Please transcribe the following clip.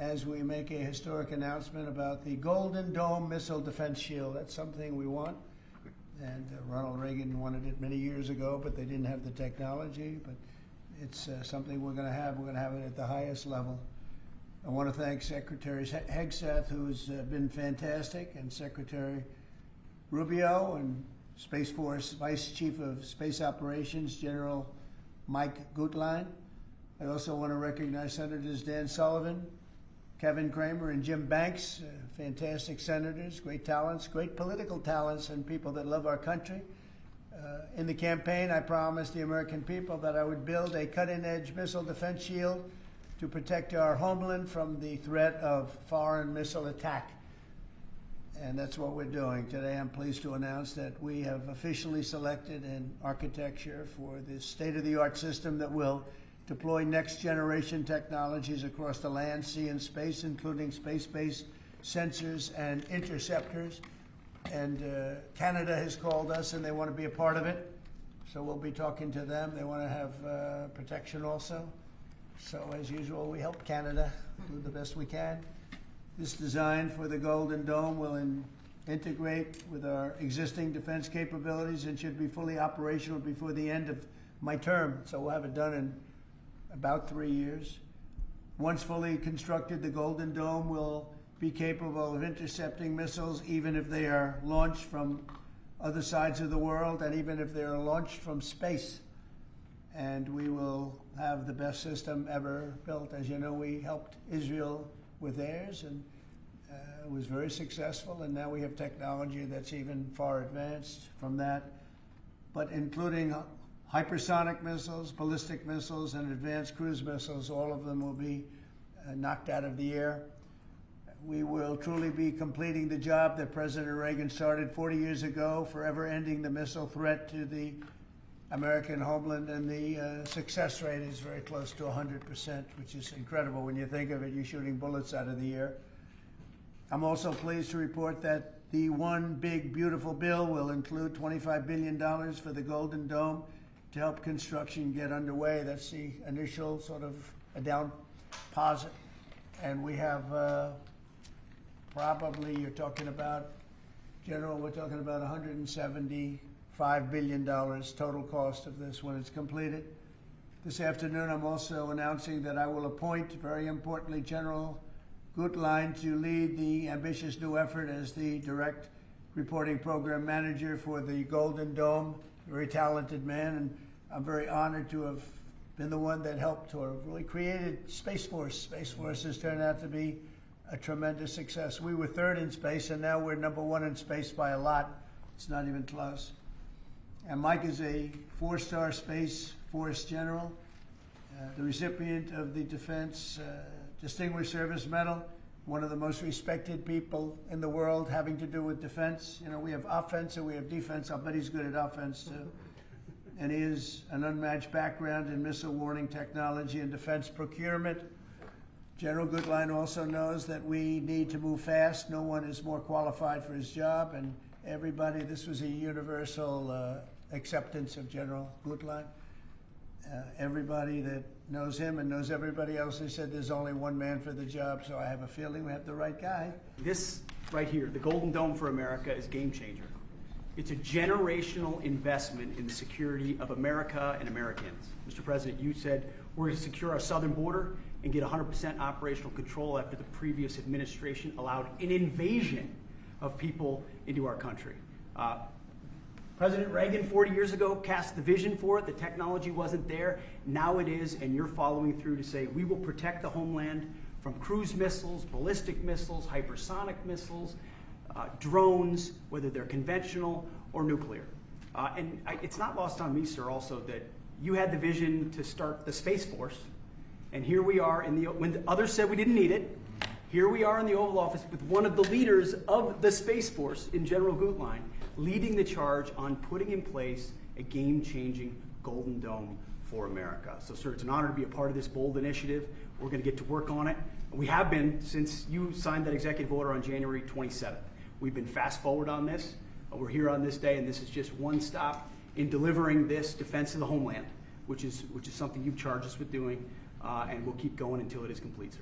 as we make a historic announcement about the Golden Dome Missile Defense Shield. That's something we want. And Ronald Reagan wanted it many years ago, but they didn't have the technology. But it's something we're going to have. We're going to have it at the highest level. I want to thank Secretary Hegseth, who's been fantastic, and Secretary Rubio, and Space Force Vice Chief of Space Operations, General Mike Gutlein. I also want to recognize Senators Dan Sullivan, Kevin Cramer, and Jim Banks, fantastic senators, great talents, great political talents, and people that love our country. In the campaign, I promised the American people that I would build a cutting-edge missile defense shield to protect our homeland from the threat of foreign missile attack. And that's what we're doing. Today, I'm pleased to announce that we have officially selected an architecture for this state-of-the-art system that will deploy next-generation technologies across the land, sea, and space, including space-based sensors and interceptors. And Canada has called us, and they want to be a part of it. So we'll be talking to them. They want to have protection also. So as usual, we help Canada do the best we can. This design for the Golden Dome will integrate with our existing defense capabilities and should be fully operational before the end of my term. So we'll have it done in about 3 years. Once fully constructed, the Golden Dome will be capable of intercepting missiles even if they are launched from other sides of the world and even if they are launched from space. And we will have the best system ever built. As you know, we helped Israel with theirs, and it was very successful, and now we have technology that's even far advanced from that, but including hypersonic missiles, ballistic missiles, and advanced cruise missiles. All of them will be knocked out of the air. We will truly be completing the job that President Reagan started 40 years ago, forever ending the missile threat to the American homeland, and the success rate is very close to 100%, which is incredible when you think of it. You're shooting bullets out of the air. I'm also pleased to report that the One Big Beautiful Bill will include $25 billion for the Golden Dome to help construction get underway. That's the initial sort of a down deposit. And we have probably, you're talking about, General, we're talking about $175 billion total cost of this when it's completed. This afternoon, I'm also announcing that I will appoint, very importantly, General Gutlein to lead the ambitious new effort as the direct reporting program manager for the Golden Dome. Very talented man, and I'm very honored to have been the one that helped or really created Space Force. Space Force has turned out to be a tremendous success. We were third in space, and now we're #1 in space by a lot. It's not even close. And Mike is a 4-star Space Force general, the recipient of the Defense Distinguished Service Medal, one of the most respected people in the world having to do with defense. You know, we have offense and we have defense. I'll bet he's good at offense too. And he has an unmatched background in missile warning technology and defense procurement. General Gutlein also knows that we need to move fast. No one is more qualified for his job, and everybody, this was a universal acceptance of General Gutlein. Everybody that knows him and knows everybody else, they said there's only one man for the job, so I have a feeling we have the right guy. This right here, the Golden Dome for America, is a game changer. It's a generational investment in the security of America and Americans. Mr. President, you said we're going to secure our southern border and get 100% operational control after the previous administration allowed an invasion of people into our country. President Reagan 40 years ago cast the vision for it. The technology wasn't there. Now it is, and you're following through to say we will protect the homeland from cruise missiles, ballistic missiles, hypersonic missiles, drones, whether they're conventional or nuclear. It's not lost on me, sir, also that you had the vision to start the Space Force, and here we are when others said we didn't need it. Here we are in the Oval Office with one of the leaders of the Space Force in General Gutlein, leading the charge on putting in place a game-changing Golden Dome for America. So, sir, it's an honor to be a part of this bold initiative. We're going to get to work on it. We have been since you signed that executive order on January 27th. We've been fast forward on this. We're here on this day, and this is just one stop in delivering this defense of the homeland, which is something you've charged us with doing, and we'll keep going until it is complete, sir.